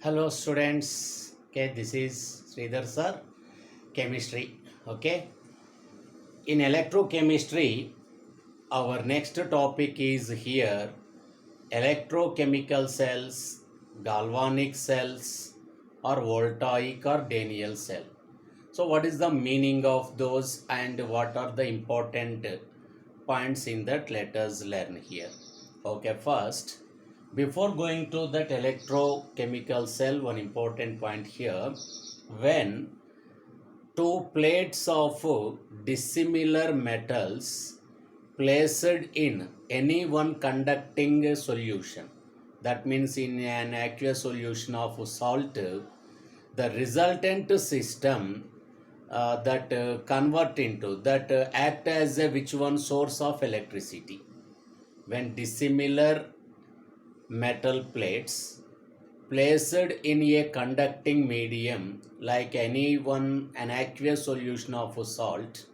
Hello students. Okay, this is Sridhar sir, chemistry. Okay, in electrochemistry, our next topic is here electrochemical cells, galvanic cells, or voltaic or Daniell cell. So, what is the meaning of those and what are the important points in that? Let us learn here. Okay, first, before going to that electrochemical cell, one important point here: when two plates of dissimilar metals placed in any one conducting solution, that means in an aqueous solution of salt, the resultant system that convert into that act as a which one source of electricity. When dissimilar metal plates placed in a conducting medium like an aqueous solution of salt,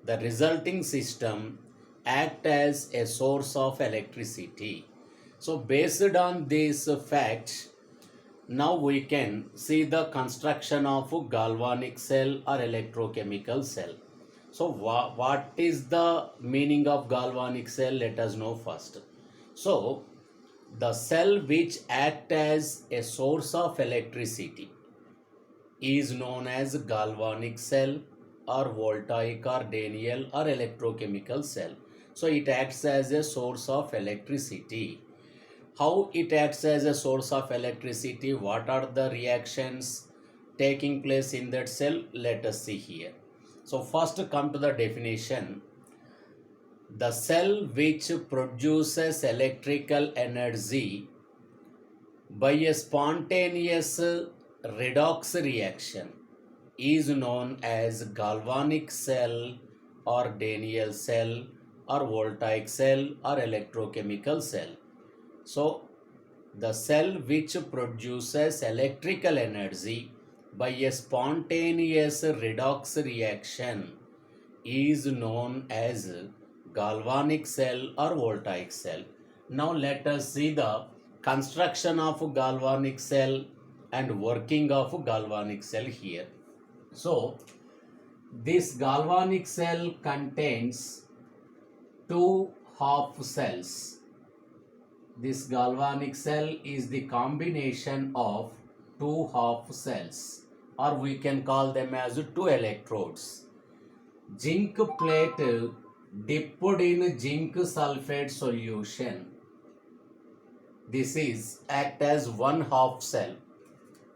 the resulting system act as a source of electricity. So based on this fact, now we can see the construction of a galvanic cell or electrochemical cell. So what is the meaning of galvanic cell? Let us know first. So the cell which act as a source of electricity is known as galvanic cell or voltaic or Daniell or electrochemical cell. So it acts as a source of electricity. How it acts as a source of electricity? What are the reactions taking place in that cell? Let us see here. So first come to the definition. The cell which produces electrical energy by a spontaneous redox reaction is known as galvanic cell or Daniell cell or voltaic cell or electrochemical cell. So the cell which produces electrical energy by a spontaneous redox reaction is known as galvanic cell or voltaic cell. Now let us see the construction of galvanic cell and working of galvanic cell here. So this galvanic cell contains two half cells. This galvanic cell is the combination of two half cells, or we can call them as two electrodes. Zinc plate dipped in zinc sulfate solution. This is act as one half cell,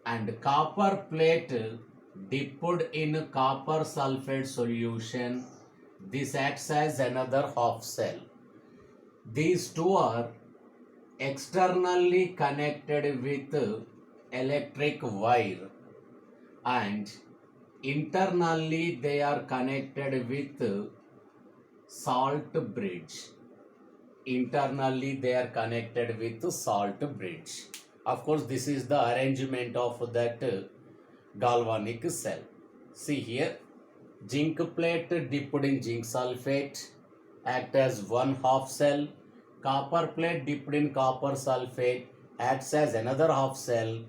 and copper plate dipped in copper sulfate solution. This acts as another half cell. These two are externally connected with electric wire, and internally they are connected with salt bridge. Internally they are connected with salt bridge. Of course, this is the arrangement of that galvanic cell. See here, zinc plate dipped in zinc sulfate act as one half cell. Copper plate dipped in copper sulfate acts as another half cell.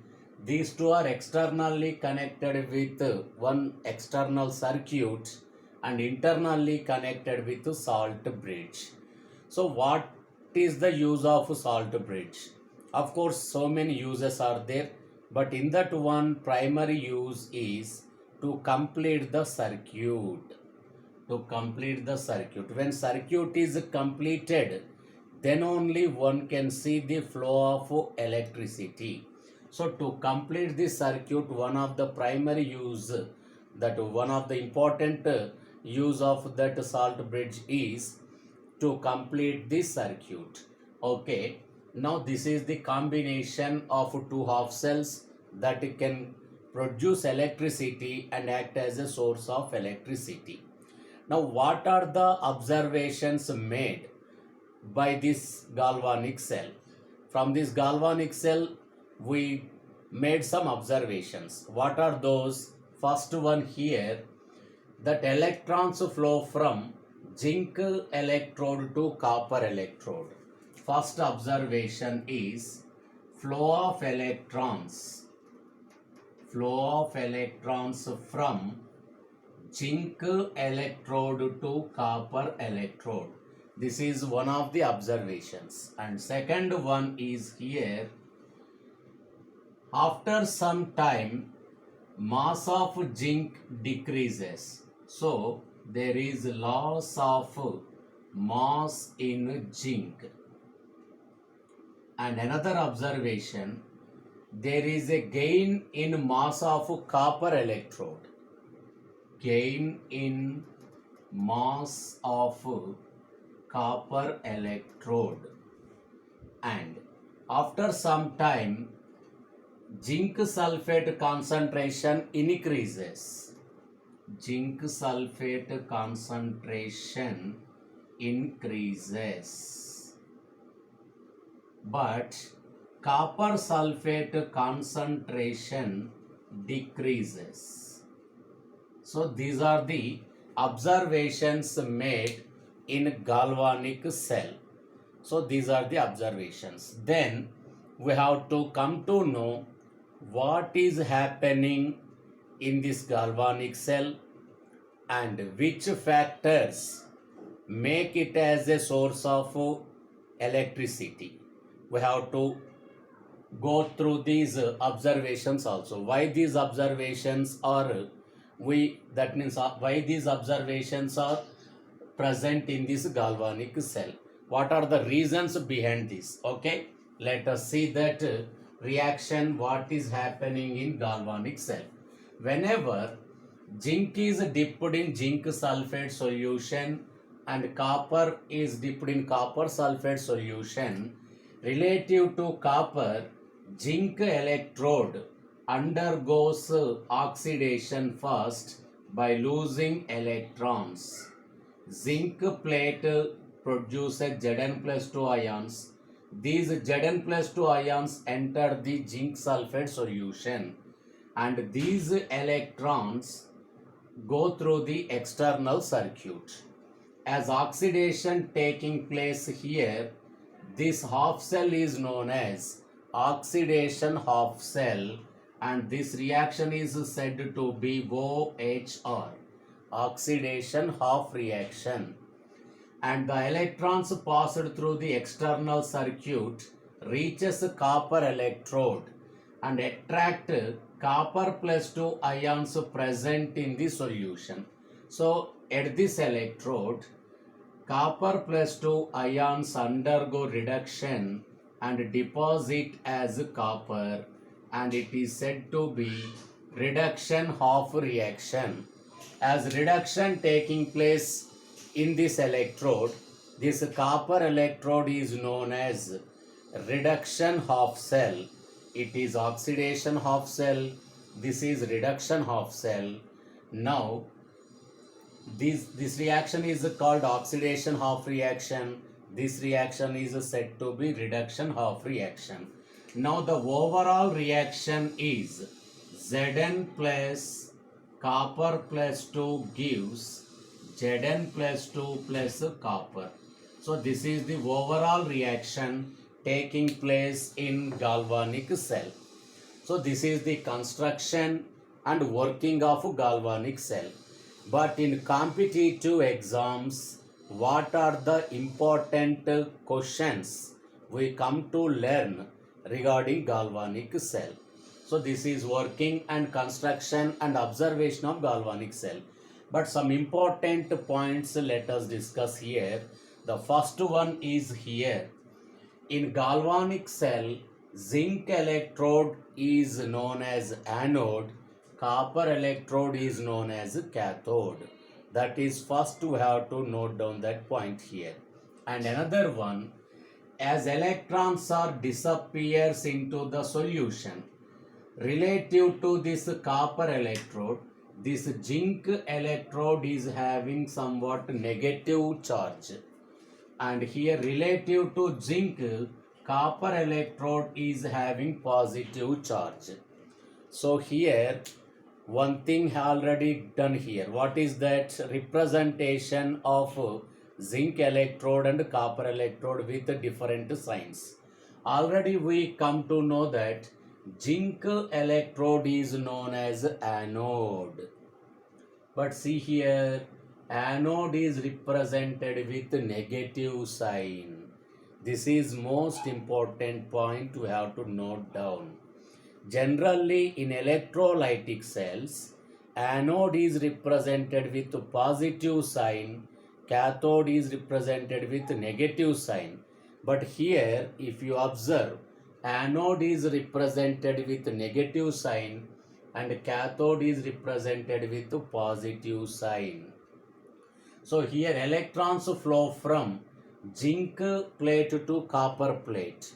These two are externally connected with one external circuit and internally connected with salt bridge. So what is the use of salt bridge? Of course, so many uses are there, but in that one primary use is to complete the circuit. To complete the circuit. When circuit is completed, then only one can see the flow of electricity. So to complete the circuit, one of the primary use, that one of the important use of that salt bridge is to complete the circuit. Okay, now this is the combination of two half cells that can produce electricity and act as a source of electricity. Now what are the observations made by this galvanic cell? From this galvanic cell we made some observations. What are those? First one here, that electrons flow from zinc electrode to copper electrode. First observation is flow of electrons flow of electrons from zinc electrode to copper electrode. This is one of the observations. And second one is here, after some time mass of zinc decreases, so there is loss of mass in zinc. And another observation, there is a gain in mass of copper electrode. Gain in mass of copper electrode. And after some time zinc sulfate concentration increases. Zinc sulfate concentration increases, but copper sulfate concentration decreases. So these are the observations made in galvanic cell. So these are the observations. Then we have to come to know what is happening in this galvanic cell and which factors make it as a source of electricity. We have to go through these observations also. Why these observations are why these observations are present in this galvanic cell. What are the reasons behind this? Okay, let us see that reaction, what is happening in galvanic cell. Whenever zinc is dipped in zinc sulfate solution and copper is dipped in copper sulfate solution, relative to copper, zinc electrode undergoes oxidation first by losing electrons. Zinc plate produces Zn+2 ions. These Zn+2 ions enter the zinc sulfate solution and these electrons go through the external circuit. As oxidation taking place here, this half cell is known as oxidation half cell and this reaction is said to be OHR, oxidation half reaction. And the electrons passed through the external circuit reaches copper electrode and attract copper+2 ions present in the solution. So at this electrode, copper+2 ions undergo reduction and deposit as copper, and it is said to be reduction half reaction. As reduction taking place in this electrode, this copper electrode is known as reduction half cell. It is oxidation half cell, this is reduction half cell. Now this reaction is called oxidation half reaction. This reaction is said to be reduction half reaction. Now the overall reaction is Zn plus copper+2 gives Zn+2 plus copper. So this is the overall reaction taking place in galvanic cell. So this is the construction and working of galvanic cell. But in competitive exams, what are the important questions we come to learn regarding galvanic cell? So this is working and construction and observation of galvanic cell. But some important points let us discuss here. The first one is here. In galvanic cell, zinc electrode is known as anode, copper electrode is known as cathode. That is first we have to note down that point here. And another one, as electrons are disappears into the solution, relative to this copper electrode, this zinc electrode is having somewhat negative charge. And here relative to zinc, copper electrode is having positive charge. So here one thing already done here. What is that? Representation of zinc electrode and copper electrode with different signs. Already we come to know that zinc electrode is known as anode. But see here, anode is represented with negative sign. This is most important point we have to note down. Generally in electrolytic cells, anode is represented with positive sign, cathode is represented with negative sign. But here if you observe, anode is represented with negative sign and cathode is represented with positive sign. So here electrons flow from zinc plate to copper plate,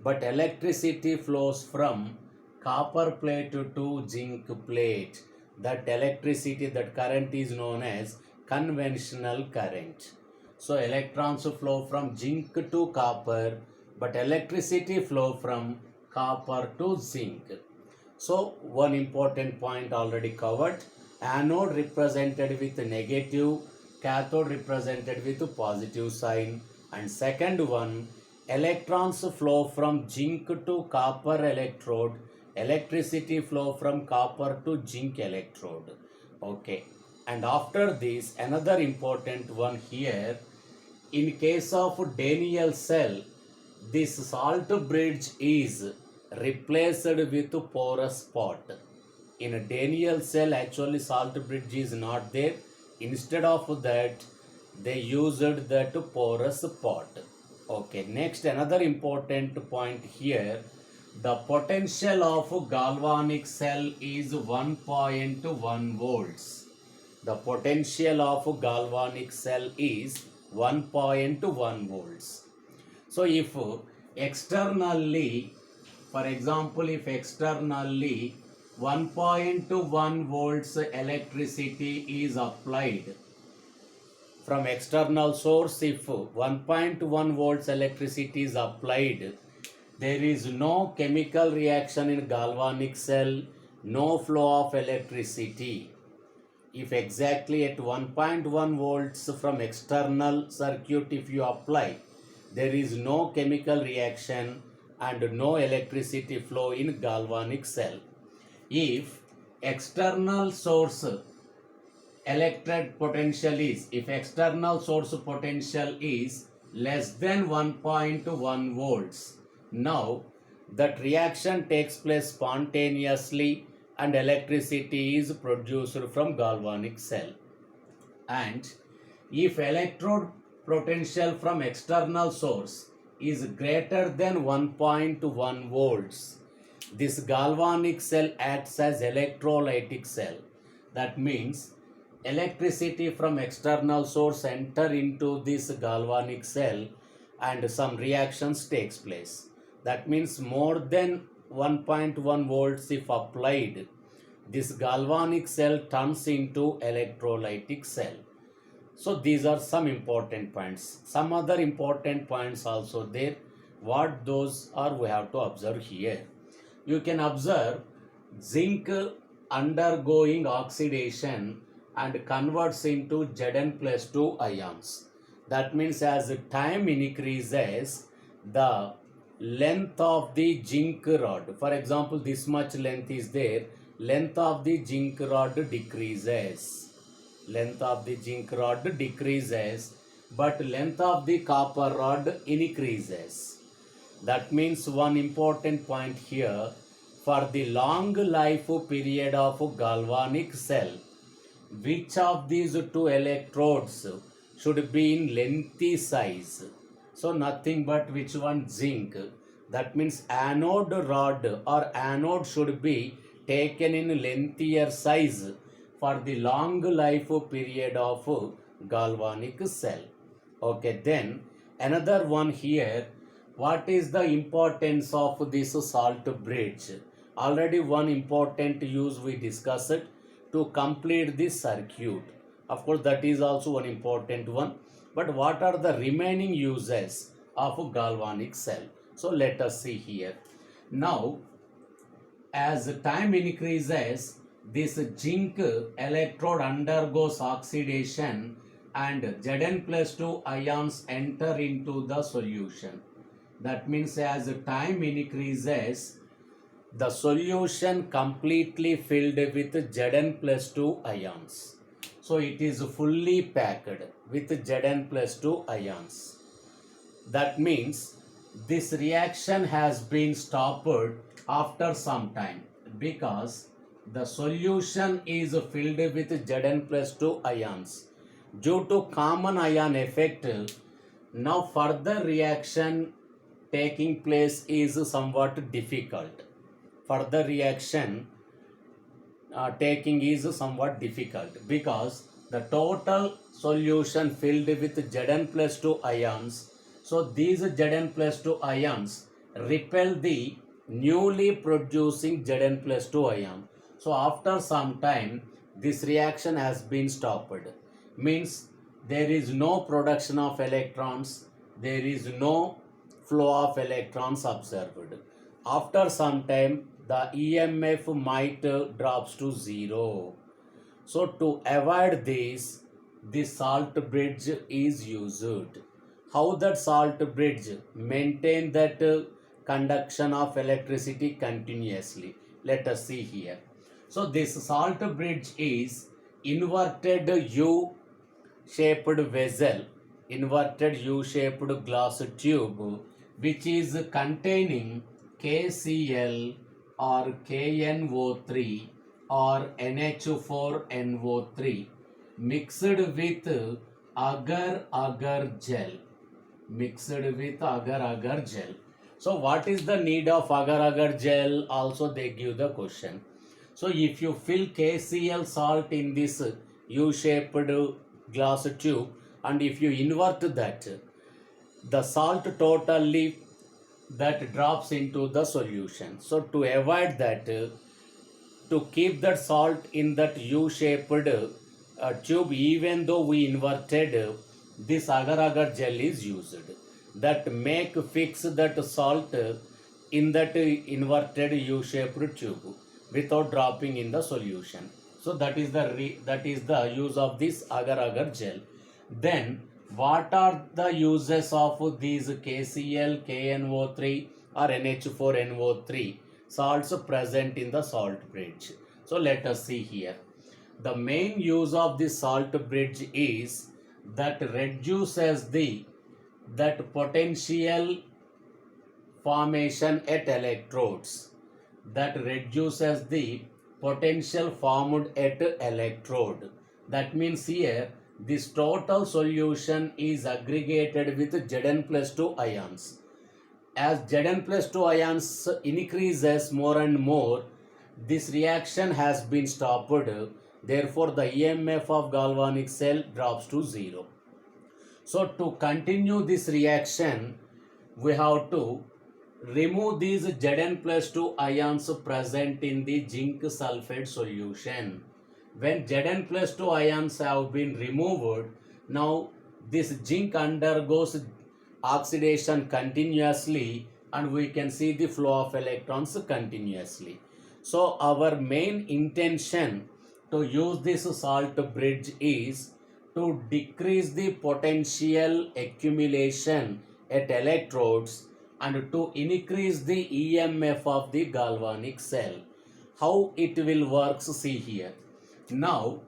but electricity flows from copper plate to zinc plate. That electricity, that current is known as conventional current. So electrons flow from zinc to copper, but electricity flow from copper to zinc. So one important point already covered. Anode represented with negative, cathode represented with positive sign. And second one, electrons flow from zinc to copper electrode, electricity flow from copper to zinc electrode. Okay. And after this, another important one here, in case of Daniell cell, this salt bridge is replaced with porous pot. In a Daniell cell, actually salt bridge is not there. Instead of that, they used that porous pot. Okay, next another important point here. The potential of galvanic cell is 1.1 volts. The potential of galvanic cell is 1.1 volts. So if externally, for example, if externally 1.1 volts electricity is applied from external source, if 1.1 volts electricity is applied, there is no chemical reaction in galvanic cell, no flow of electricity. If exactly at 1.1 volts from external circuit if you apply, there is no chemical reaction and no electricity flow in galvanic cell. If external source electric potential is, if external source potential is less than 1.1 volts, now that reaction takes place spontaneously and electricity is produced from galvanic cell. And if electrode potential from external source is greater than 1.1 volts, this galvanic cell acts as electrolytic cell. That means electricity from external source enter into this galvanic cell and some reactions takes place. That means more than 1.1 volts if applied, this galvanic cell turns into electrolytic cell. So these are some important points. Some other important points also there. What those are we have to observe here. You can observe zinc undergoing oxidation and converts into Zn+2 ions. That means as time increases, the length of the zinc rod, for example this much length is there, length of the zinc rod decreases. Length of the zinc rod decreases, but length of the copper rod increases. That means one important point here, for the long life period of galvanic cell, which of these two electrodes should be in lengthy size? So nothing but which one? Zinc. That means anode rod or anode should be taken in lengthier size for the long life period of galvanic cell. Okay, then another one here. What is the importance of this salt bridge? Already one important use we discussed to complete this circuit. Of course, that is also one important one. But what are the remaining uses of galvanic cell? So let us see here. Now, as time increases, this zinc electrode undergoes oxidation and Zn+2 ions enter into the solution. That means as time increases, the solution completely filled with Zn plus 2 ions. So it is fully packed with Zn plus 2 ions. That means this reaction has been stopped after some time because the solution is filled with Zn plus 2 ions. Due to common ion effect, now further reaction taking place is somewhat difficult. Further reaction taking is somewhat difficult because the total solution filled with Zn plus 2 ions. So these Zn plus 2 ions repel the newly producing Zn plus 2 ion. So after some time this reaction has been stopped. Means there is no production of electrons, there is no flow of electrons observed. After some time the EMF might drops to zero. So to avoid this, the salt bridge is used. How that salt bridge maintain that conduction of electricity continuously? Let us see here. So this salt bridge is inverted U shaped vessel, inverted U-shaped glass tube, which is containing KCl or KNO3 or NH4NO3 mixed with agar-agar gel. Mixed with agar-agar gel. So what is the need of agar-agar gel? Also they give the question. So if you fill KCl salt in this U-shaped glass tube and if you invert that, the salt totally that drops into the solution. So to avoid that, to keep that salt in that U-shaped tube, even though we inverted, this agar-agar gel is used that make fix that salt in that inverted U-shaped tube without dropping in the solution. So that is the use of this agar-agar gel. Then what are the uses of these KCl, KNO3 or NH4NO3 salts present in the salt bridge? So let us see here. The main use of the salt bridge is that reduces that potential formation at electrodes, that reduces the potential formed at electrode. That means here this total solution is aggregated with Zn plus 2 ions. As Zn plus 2 ions increases more and more, this reaction has been stopped. Therefore the EMF of galvanic cell drops to zero. So to continue this reaction, we have to remove these Zn plus 2 ions present in the zinc sulfate solution. When Zn plus 2 ions have been removed, now this zinc undergoes oxidation continuously and we can see the flow of electrons continuously. So our main intention to use this salt bridge is to decrease the potential accumulation at electrodes and to increase the EMF of the galvanic cell. How it will work, see here. Now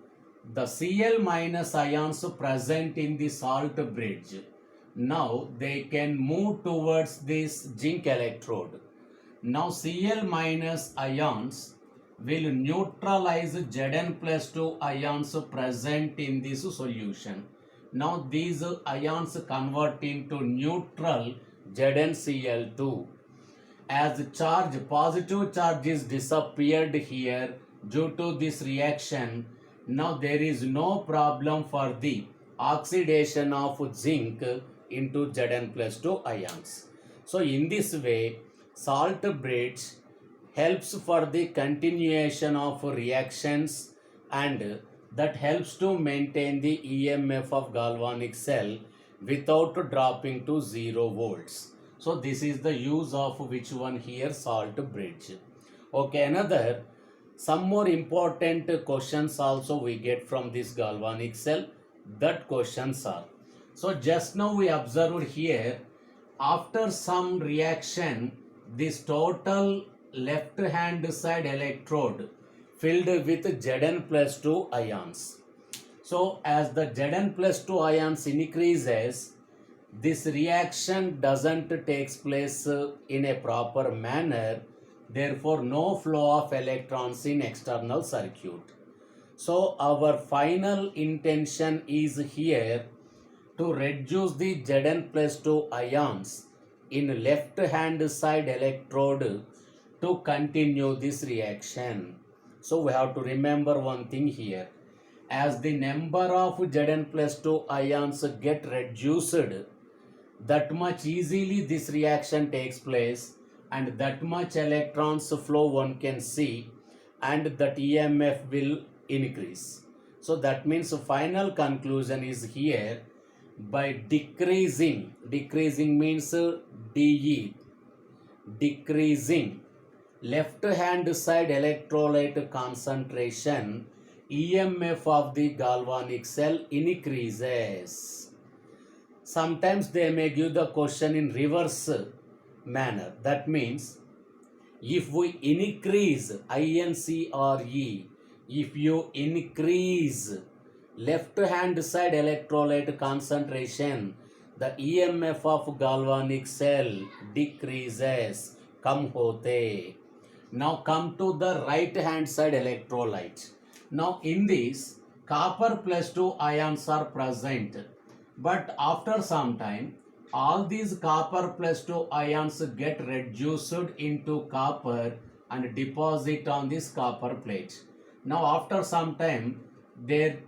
the Cl minus ions present in the salt bridge, now they can move towards this zinc electrode. Now Cl minus ions will neutralize Zn plus 2 ions present in this solution. Now these ions convert into neutral ZnCl2. As positive charge is disappeared here due to this reaction, now there is no problem for the oxidation of zinc into Zn plus 2 ions. So in this way, salt bridge helps for the continuation of reactions and that helps to maintain the EMF of galvanic cell without dropping to 0 volts. So this is the use of which one here, salt bridge. Okay, another some more important questions also we get from this galvanic cell. That questions are, so just now we observed here, after some reaction this total left hand side electrode filled with Zn plus 2 ions. So as the Zn plus 2 ions increases, this reaction doesn't takes place in a proper manner, therefore no flow of electrons in external circuit. So our final intention is here to reduce the Zn plus 2 ions in left hand side electrode to continue this reaction. So we have to remember one thing here. As the number of Zn plus 2 ions get reduced, that much easily this reaction takes place and that much electrons flow one can see, and that EMF will increase. So that means the final conclusion is here, by decreasing means DE, decreasing left hand side electrolyte concentration, EMF of the galvanic cell increases. Sometimes they may give the question in reverse manner. That means if we increase INCRE, if you increase left hand side electrolyte concentration, the EMF of galvanic cell decreases. Kam hote. Now come to the right hand side electrolyte. Now in this, copper plus 2 ions are present, but after some time all these copper plus 2 ions get reduced into copper and deposit on this copper plate. Now after some time there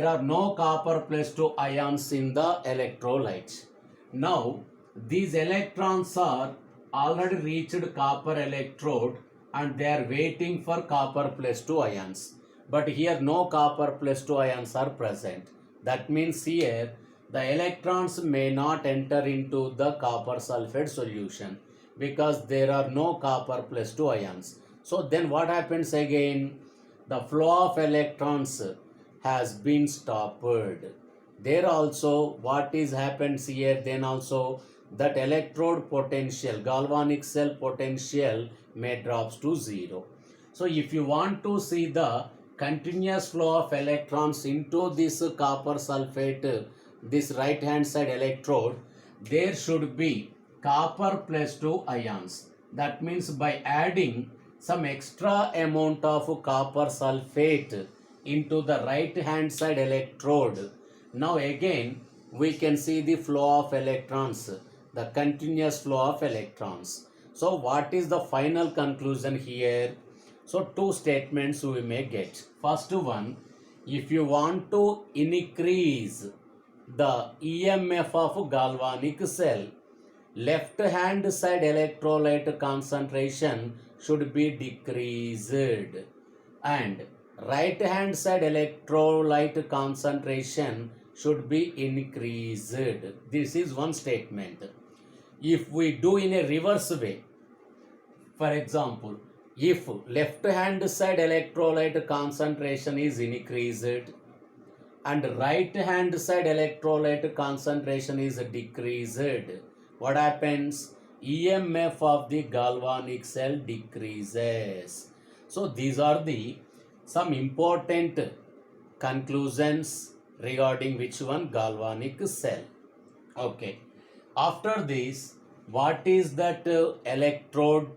are no copper plus 2 ions in the electrolyte. Now these electrons are already reached copper electrode and they are waiting for copper plus 2 ions. But here no copper plus 2 ions are present. That means here the electrons may not enter into the copper sulfate solution because there are no copper plus 2 ions. So then what happens again? The flow of electrons has been stopped. There also what is happens here, then also that electrode potential, galvanic cell potential may drops to 0. So if you want to see the continuous flow of electrons into this copper sulfate, this right hand side electrode, there should be copper plus 2 ions. That means by adding some extra amount of copper sulfate into the right hand side electrode, now again we can see the flow of electrons, the continuous flow of electrons. So what is the final conclusion here? So two statements we may get. First one, if you want to increase the EMF of galvanic cell, left hand side electrolyte concentration should be decreased and right hand side electrolyte concentration should be increased. This is one statement. If we do in a reverse way, for example, if left hand side electrolyte concentration is increased and right hand side electrolyte concentration is decreased, what happens? EMF of the galvanic cell decreases. So these are the some important conclusions regarding which one? Galvanic cell. Okay. After this, what is that electrode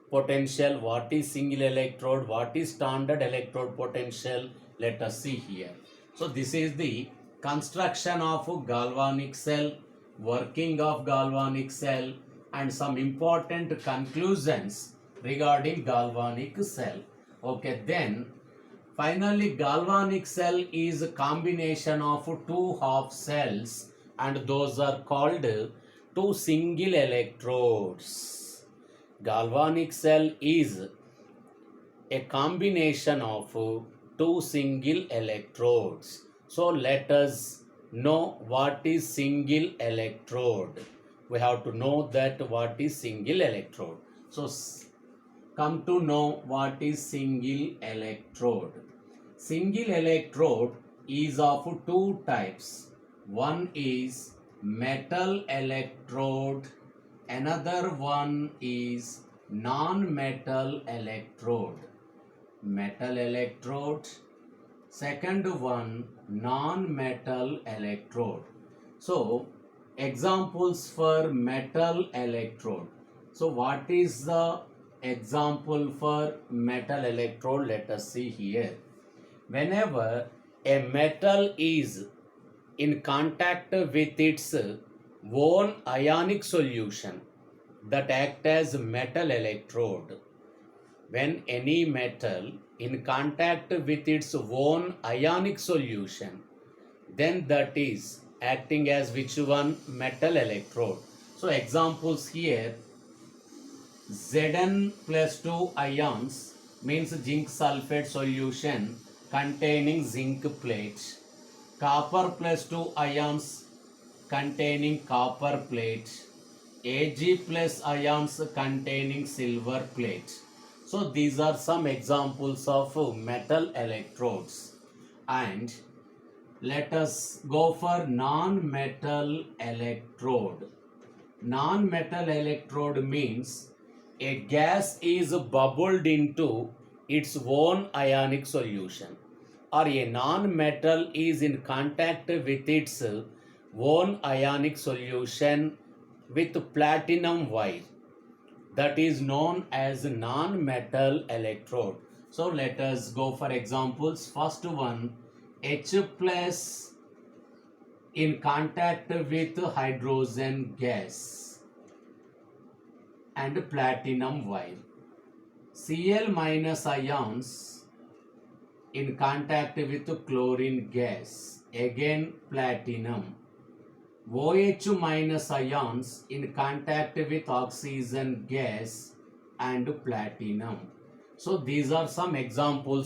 potential? What is single electrode? What is standard electrode potential? Let us see here. So this is the construction of galvanic cell, working of galvanic cell, and some important conclusions regarding galvanic cell. Okay, then finally galvanic cell is a combination of two half cells and those are called two single electrodes. Galvanic cell is a combination of two single electrodes. So let us know what is single electrode. We have to know that what is single electrode. So come to know what is single electrode. Single electrode is of two types. One is metal electrode, another one is non-metal electrode. Metal electrode. Second one, non-metal electrode. So, examples for metal electrode. So, what is the example for metal electrode? Let us see here. Whenever a metal is in contact with its own ionic solution that act as metal electrode. When any metal in contact with its own ionic solution, then that is acting as which one? Metal electrode. So examples here, Zn plus 2 ions means zinc sulfate solution containing zinc plates. Copper plus 2 ions containing copper plates. Ag plus ions containing silver plates. So these are some examples of metal electrodes. And let us go for non-metal electrode. Non-metal electrode means a gas is bubbled into its own ionic solution, or a non-metal is in contact with its own ionic solution with platinum wire. That is known as non-metal electrode. So let us go for examples. First one, H plus in contact with hydrogen gas and platinum wire. Cl minus ions in contact with chlorine gas, again platinum. OH minus ions in contact with oxygen gas and platinum. So these are some examples